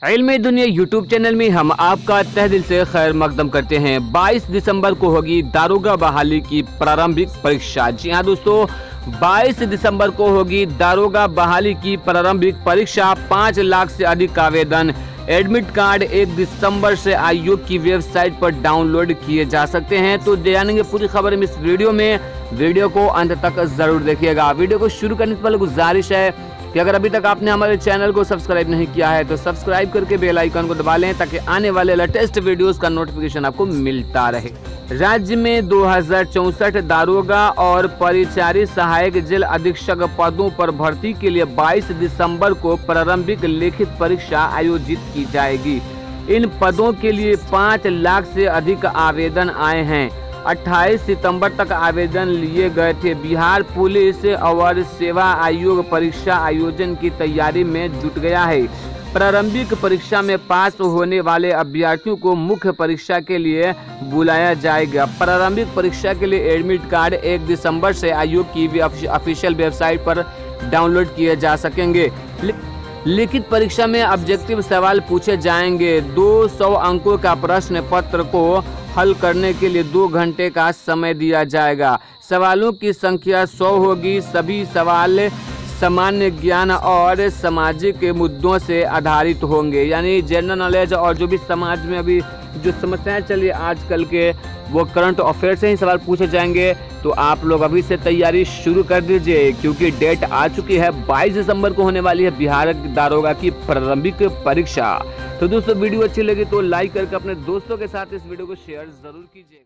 इल्म दुनिया YouTube channel में हम आपका तहे दिल से खैर मकदम करते हैं। 22 दिसंबर को होगी दारोगा बहाली की प्रारंभिक परीक्षा। जी हाँ दोस्तों, 22 दिसंबर को होगी दारोगा बहाली की प्रारंभिक परीक्षा। 5 लाख से अधिक आवेदन। एडमिट कार्ड 1 दिसंबर से आयोग की वेबसाइट पर डाउनलोड किए जा सकते हैं। तो जानेंगे पूरी खबर इस वीडियो में। वीडियो को अंत तक जरूर देखिएगा। वीडियो को शुरू करने से पहले गुजारिश है कि अगर अभी तक आपने हमारे चैनल को सब्सक्राइब नहीं किया है तो सब्सक्राइब करके बेल आइकन को दबा लें ताकि आने वाले लेटेस्ट वीडियोस का नोटिफिकेशन आपको मिलता रहे। राज्य में 2064 दारोगा और परिचारी सहायक जेल अधीक्षक पदों पर भर्ती के लिए 22 दिसंबर को प्रारंभिक लिखित परीक्षा आयोजित की जाएगी। इन पदों के लिए 5 लाख से अधिक आवेदन आए हैं। 28 सितंबर तक आवेदन लिए गए थे। बिहार पुलिस और सेवा आयोग परीक्षा आयोजन की तैयारी में जुट गया है। प्रारंभिक परीक्षा में पास होने वाले अभ्यर्थियों को मुख्य परीक्षा के लिए बुलाया जाएगा। प्रारंभिक परीक्षा के लिए एडमिट कार्ड 1 दिसंबर से आयोग की ऑफिशियल वेबसाइट पर डाउनलोड किए जा सकेंगे। लिखित परीक्षा में ऑब्जेक्टिव सवाल पूछे जाएंगे। 200 अंकों का प्रश्न पत्र को हल करने के लिए 2 घंटे का समय दिया जाएगा। सवालों की संख्या 100 होगी। सभी सवाल सामान्य ज्ञान और सामाजिक मुद्दों से आधारित होंगे, यानी जनरल नॉलेज और जो भी समाज में अभी जो समस्याएं चली आजकल के वो करंट अफेयर से ही सवाल पूछे जाएंगे। तो आप लोग अभी से तैयारी शुरू कर दीजिए क्योंकि डेट आ चुकी है। 22 दिसंबर को होने वाली है बिहार दारोगा की प्रारंभिक परीक्षा। तो दोस्तों वीडियो अच्छी लगी तो लाइक करके अपने दोस्तों के साथ इस वीडियो को शेयर जरूर कीजिएगा।